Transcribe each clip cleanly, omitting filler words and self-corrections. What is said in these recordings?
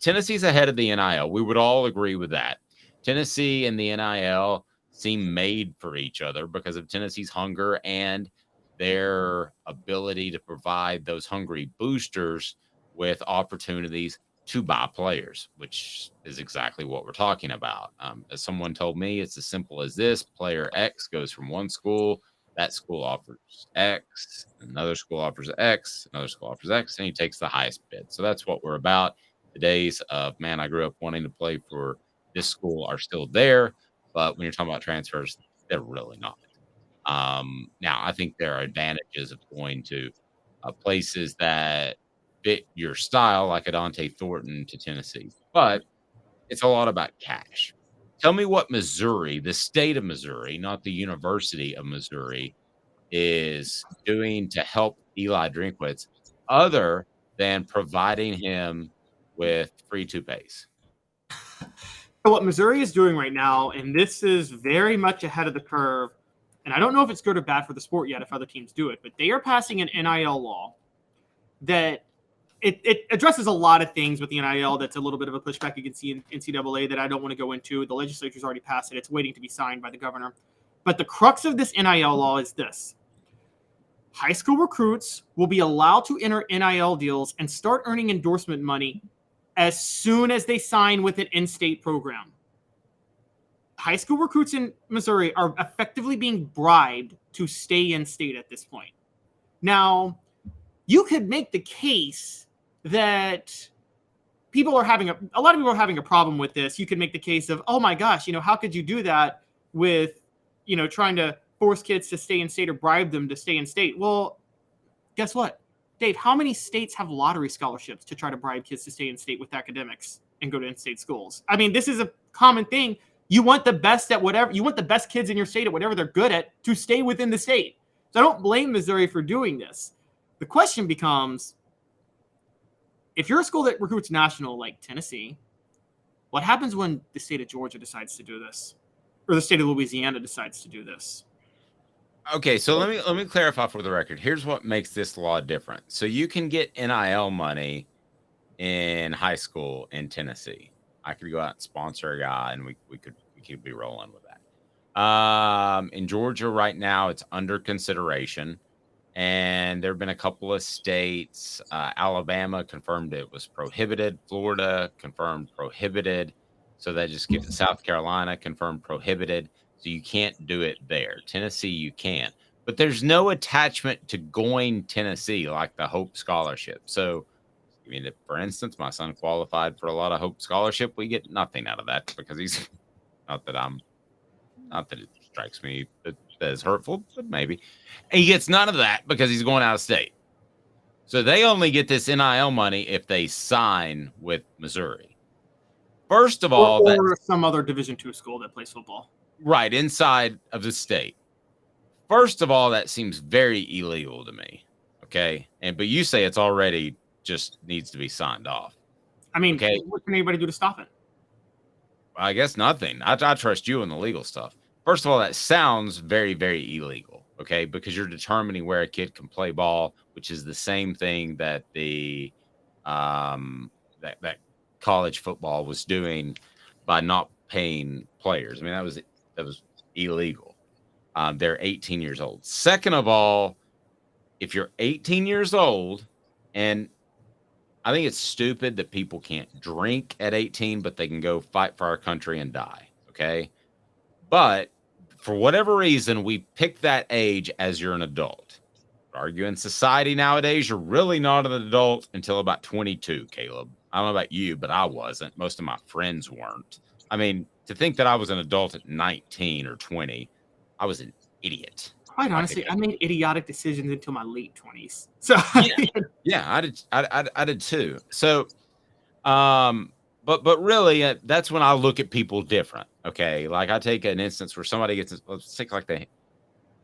Tennessee's ahead of the NIL. We would all agree with that. Tennessee and the NIL seem made for each other because of Tennessee's hunger and their ability to provide those hungry boosters with opportunities to buy players, which is exactly what we're talking about. As someone told me, it's as simple as this. Player X goes from one school, that school offers X, another school offers X, another school offers X, and he takes the highest bid. So that's what we're about. The days of, man, I grew up wanting to play for this school are still there. But when you're talking about transfers, they're really not. Now, I think there are advantages of going to places that fit your style, like a Dante Thornton to Tennessee. But it's a lot about cash. Tell me what Missouri, the state of Missouri, not the University of Missouri, is doing to help Eli Drinkwitz other than providing him with free toupees. So what Missouri is doing right now, and this is very much ahead of the curve, and I don't know if it's good or bad for the sport yet if other teams do it, but they are passing an NIL law that it addresses a lot of things with the NIL that's a little bit of a pushback against the NCAA that I don't want to go into. The legislature's already passed it. It's waiting to be signed by the governor. But the crux of this NIL law is this. High school recruits will be allowed to enter NIL deals and start earning endorsement money as soon as they sign with an in-state program. High school recruits in Missouri are effectively being bribed to stay in state at this point. Now, you could make the case that a lot of people are having a problem with this. You could make the case of, oh my gosh, how could you do that with, trying to force kids to stay in state or bribe them to stay in state? Well, guess what? Dave, how many states have lottery scholarships to try to bribe kids to stay in state with academics and go to in-state schools? I mean, this is a common thing. You want the best at whatever. You want the best kids in your state at whatever they're good at to stay within the state. So I don't blame Missouri for doing this. The question becomes, if you're a school that recruits national like Tennessee, what happens when the state of Georgia decides to do this, or the state of Louisiana decides to do this? Okay, so let me clarify for the record. Here's what makes this law different. So you can get NIL money in high school in Tennessee. I could go out and sponsor a guy, and we could be rolling with that. In Georgia right now, it's under consideration, and there have been a couple of states. Alabama confirmed it was prohibited. Florida confirmed prohibited. So that just gives South Carolina confirmed prohibited. So you can't do it there. Tennessee, you can. But there's no attachment to going Tennessee like the Hope Scholarship. So, I mean, for instance, my son qualified for a lot of Hope Scholarship. We get nothing out of that because he's not that it strikes me that is hurtful, but maybe. And he gets none of that because he's going out of state. So they only get this NIL money if they sign with Missouri. First of all, or some other Division II school that plays football. Right, inside of the state. First of all, that seems very illegal to me. Okay. But you say it's already just needs to be signed off. I mean, okay. What can anybody do to stop it? I guess nothing. I trust you in the legal stuff. First of all, that sounds very, very illegal. Okay. Because you're determining where a kid can play ball, which is the same thing that the that college football was doing by not paying players. I mean, that was illegal. They're 18 years old. Second of all, if you're 18 years old, and I think it's stupid that people can't drink at 18, but they can go fight for our country and die. Okay. But for whatever reason, we pick that age as you're an adult. Argue in society nowadays, you're really not an adult until about 22, Caleb. I don't know about you, but I wasn't. Most of my friends weren't. I mean, to think that I was an adult at 19 or 20, I was an idiot. Quite honestly, I made idiotic decisions until my late 20s. So yeah, I did too. So, but really, that's when I look at people different. Okay, like I take an instance where somebody gets, let's take like the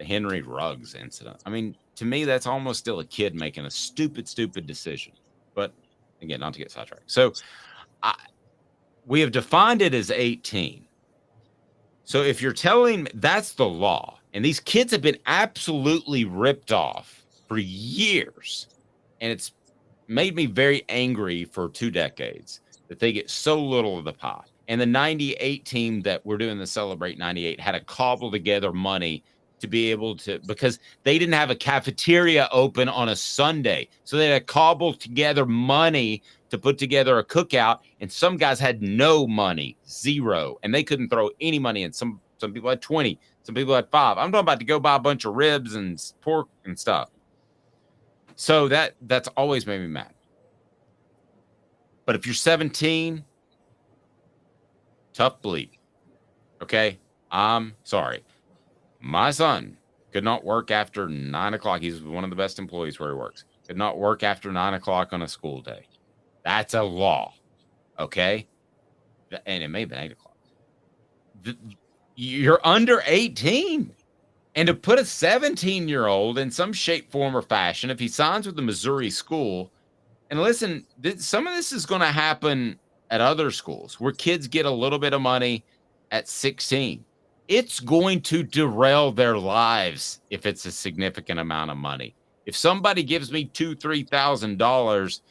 Henry Ruggs incident. I mean, to me, that's almost still a kid making a stupid decision. But again, not to get sidetracked. So, we have defined it as 18. So if you're telling me that's the law, and these kids have been absolutely ripped off for years, and it's made me very angry for 2 decades that they get so little of the pie. And the 98 team that we're doing the Celebrate 98 had to cobble together money to be able to, because they didn't have a cafeteria open on a Sunday. So they had to cobble together money to put together a cookout. And some guys had no money, zero, and they couldn't throw any money in. Some people had 20, some people had 5. I'm talking about to go buy a bunch of ribs and pork and stuff. So that's always made me mad. But if you're 17, tough bleed. Okay? I'm sorry. My son could not work after 9 o'clock. He's one of the best employees where he works. Could not work after 9 o'clock on a school day. That's a law. Okay? And it may have been 8 o'clock. You're under 18. And to put a 17-year-old in some shape, form, or fashion, if he signs with the Missouri school, and listen, some of this is going to happen at other schools where kids get a little bit of money at 16. It's going to derail their lives if it's a significant amount of money. If somebody gives me $2,000-$3,000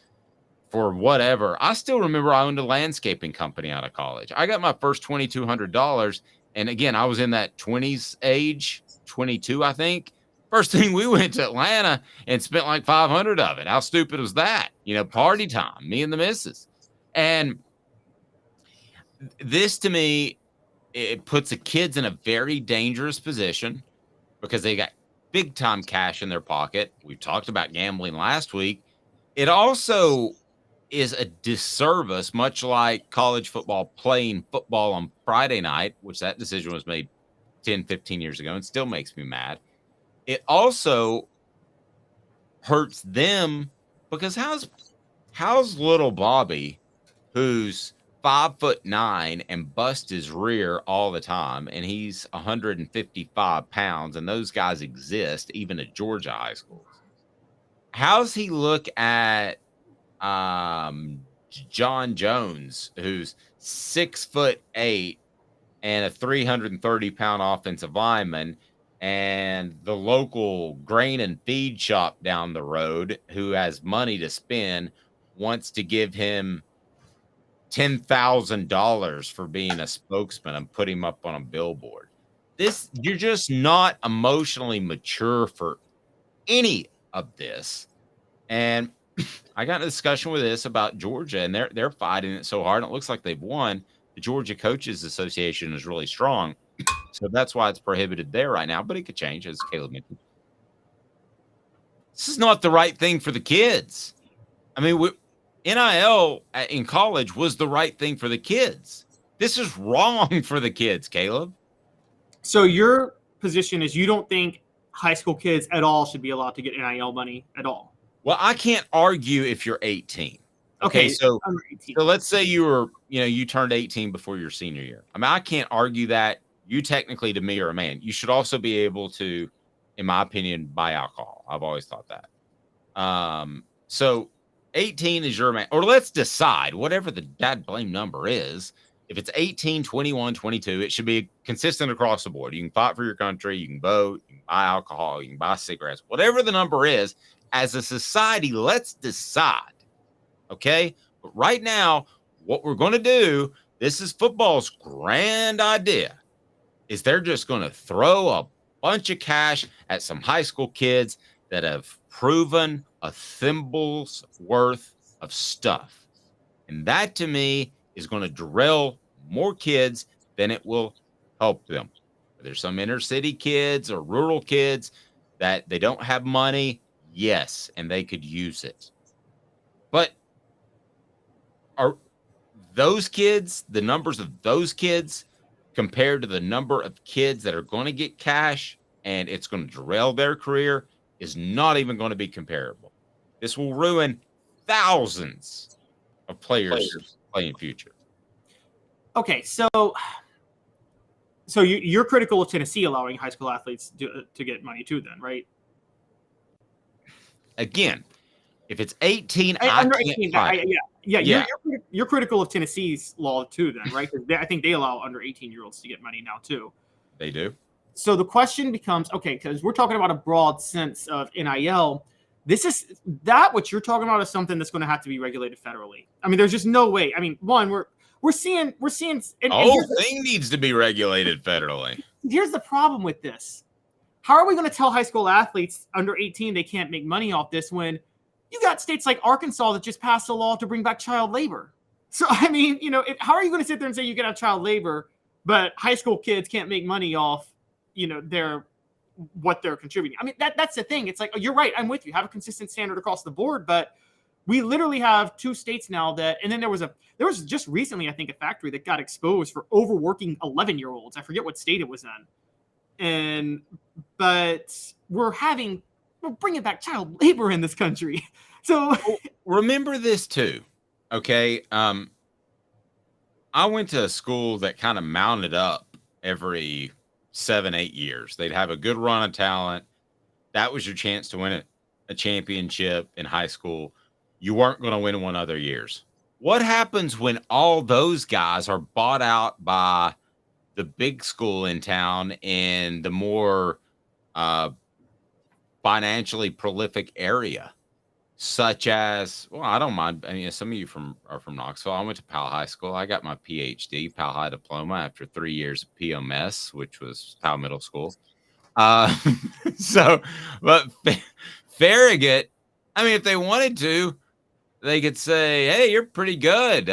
for whatever, I still remember I owned a landscaping company out of college. I got my first $2,200, and again, I was in that 20s age, 22, I think. First thing, we went to Atlanta and spent like 500 of it. How stupid was that? Party time, me and the missus. And this, to me, it puts the kids in a very dangerous position because they got big time cash in their pocket. We talked about gambling last week. It also is a disservice, much like college football playing football on Friday night, which that decision was made 10, 15 years ago and still makes me mad. It also hurts them because how's little Bobby, who's 5'9" and bust his rear all the time, and he's 155 pounds, and those guys exist even at Georgia high schools. How's he look at John Jones, who's 6'8" and a 330-pound offensive lineman, and the local grain and feed shop down the road, who has money to spend, wants to give him $10,000 for being a spokesman and put him up on a billboard. You're just not emotionally mature for any of this. And I got in a discussion with this about Georgia, and they're fighting it so hard. It looks like they've won. The Georgia Coaches Association is really strong. So that's why it's prohibited there right now, but it could change, as Caleb mentioned. This is not the right thing for the kids. I mean, NIL in college was the right thing for the kids. This is wrong for the kids, Caleb. So your position is you don't think high school kids at all should be allowed to get NIL money at all? Well, I can't argue if you're 18. Okay, so let's say you turned 18 before your senior year. I mean, I can't argue that. You technically, to me, are a man. You should also be able to, in my opinion, buy alcohol. I've always thought that. So 18 is your man. Or let's decide whatever the dad blame number is. If it's 18, 21, 22, it should be consistent across the board. You can fight for your country. You can vote. You can buy alcohol. You can buy cigarettes. Whatever the number is, as a society, let's decide. Okay? But right now, what we're going to do, this is football's grand idea, is they're just going to throw a bunch of cash at some high school kids that have proven a thimble's worth of stuff. And that, to me, is going to derail more kids than it will help them. There's some inner city kids or rural kids that they don't have money. Yes, and they could use it. But are those kids, the numbers of those kids, compared to the number of kids that are going to get cash and it's going to derail their career, is not even going to be comparable. This will ruin thousands of players playing future. Okay, so you're critical of Tennessee allowing high school athletes to get money too, then, right? Again, if it's 18, under 18, you're critical of Tennessee's law too, then, right? Because I think they allow under 18-year-olds to get money now too. They do. So the question becomes, okay, because we're talking about a broad sense of NIL, what you're talking about is something that's going to have to be regulated federally. I mean, there's just no way. I mean, one, we're seeing the whole thing needs to be regulated federally. Here's the problem with this. How are we going to tell high school athletes under 18 they can't make money off this when you got states like Arkansas that just passed a law to bring back child labor? So, I mean, how are you going to sit there and say you can have child labor, but high school kids can't make money off, what they're contributing? I mean, that's the thing. It's like, you're right. I'm with you. Have a consistent standard across the board. But we literally have 2 states now and then there was just recently, I think, a factory that got exposed for overworking 11-year-olds. I forget what state it was in. But we're bringing back child labor in this country. So remember this too. Okay. I went to a school that kind of mounted up every 7-8 years. They'd have a good run of talent. That was your chance to win a championship in high school. You weren't going to win one other years. What happens when all those guys are bought out by the big school in town in the more financially prolific area? Such as, well, I don't mind. I mean, some of you are from Knoxville. I went to Powell High School. I got my PhD, Powell High diploma, after 3 years of PMS, which was Powell Middle School. But Farragut, I mean, if they wanted to, they could say, "Hey, you're pretty good.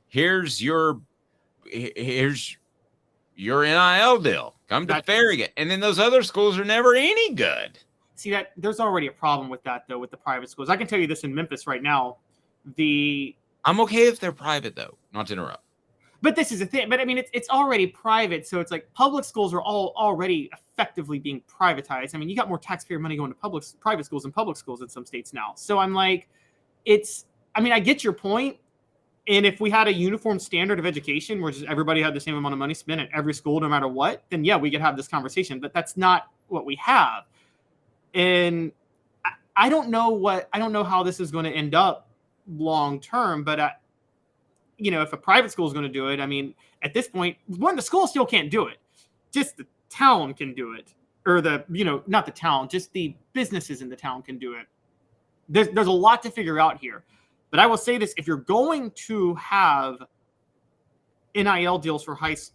Here's your NIL deal. Come to Farragut." And then those other schools are never any good. See, that there's already a problem with that, though, with the private schools. I can tell you this in Memphis right now. I'm okay if they're private, though, not to interrupt. But this is the thing. But I mean, it's already private, so it's like public schools are all already effectively being privatized. I mean, you got more taxpayer money going to private schools than public schools in some states now. So I'm like, I get your point. And if we had a uniform standard of education where just everybody had the same amount of money spent at every school, no matter what, then yeah, we could have this conversation. But that's not what we have. And I don't know how this is going to end up long term, but if a private school is going to do it, I mean, at this point, the school still can't do it. Just the town can do it, or not the town, just the businesses in the town can do it. There's a lot to figure out here, but I will say this: if you're going to have NIL deals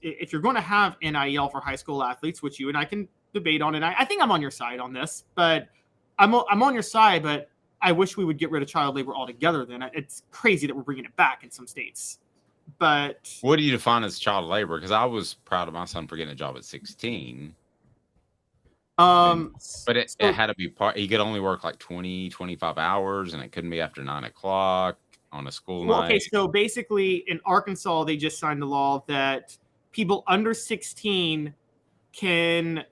if you're going to have NIL for high school athletes, which you and I can debate on, and I think I'm on your side on this, but I'm on your side, but I wish we would get rid of child labor altogether. Then it's crazy that we're bringing it back in some states. But what do you define as child labor? Because I was proud of my son for getting a job at 16. But it had to be he could only work like 20, 25 hours, and it couldn't be after 9 o'clock on a school night. Okay, so basically in Arkansas, they just signed a law that people under 16 can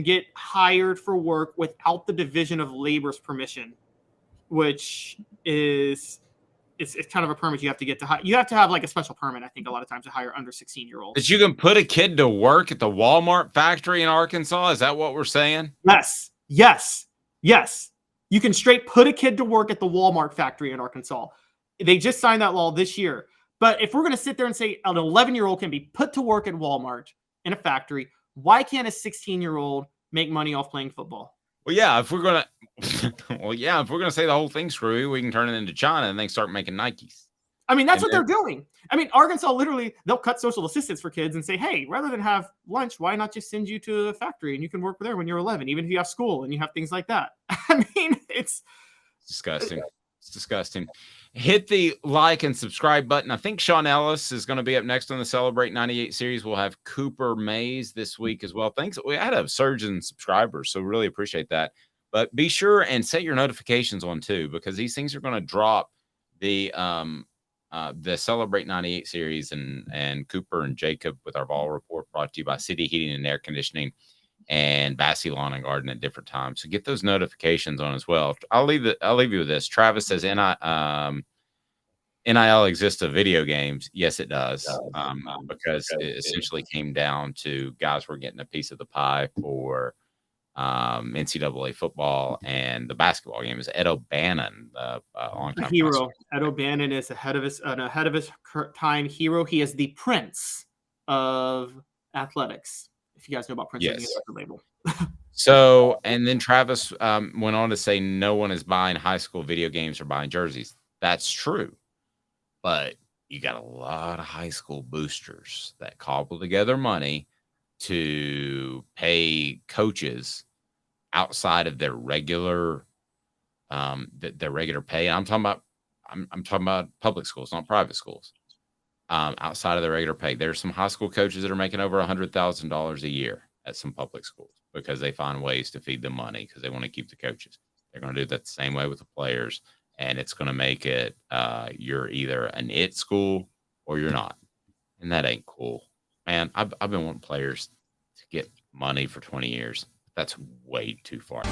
get hired for work without the Division of Labor's permission, which is it's kind of a permit you have to get to hire. You have to have like a special permit, I think, a lot of times to hire under 16-year-olds. That you can put a kid to work at the Walmart factory in Arkansas? Is that what we're saying? Yes. You can straight put a kid to work at the Walmart factory in Arkansas. They just signed that law this year. But if we're going to sit there and say an 11-year-old can be put to work at Walmart in a factory, why can't a 16-year-old make money off playing football? Well, yeah, if we're gonna say the whole thing's screwy, we can turn it into China and they start making Nikes. I mean, that's what they're doing. I mean, Arkansas literally, they'll cut social assistance for kids and say, hey, rather than have lunch, why not just send you to a factory and you can work there when you're 11, even if you have school and you have things like that. I mean, it's disgusting. It's disgusting. Hit the like and subscribe button. I think Sean Ellis is going to be up next on the Celebrate 98 series. We'll have Cooper Mays this week as well. Thanks. We had a surge in subscribers, so really appreciate that. But be sure and set your notifications on too, because these things are going to drop the Celebrate 98 series and Cooper and Jacob with our ball report, brought to you by City Heating and Air Conditioning and Bassey Lawn and Garden at different times. So get those notifications on as well. I'll leave you with this. Travis says NIL exists of video games. Yes, it does. Because it essentially came down to guys were getting a piece of the pie for NCAA football, and the basketball game is Ed O'Bannon, a hero. Ed O'Bannon is ahead of his time hero. He is the prince of athletics. If you guys know about Prince, yes. Label. So, and then Travis went on to say no one is buying high school video games or buying jerseys. That's true. But you got a lot of high school boosters that cobble together money to pay coaches outside of their regular their regular pay. I'm talking about I'm talking about public schools, not private schools. Outside of their regular pay, there's some high school coaches that are making over $100,000 a year at some public schools because they find ways to feed them money because they want to keep the coaches. They're going to do that the same way with the players, and it's going to make it you're either an it school or you're not, and that ain't cool, man. I've been wanting players to get money for 20 years. That's way too far.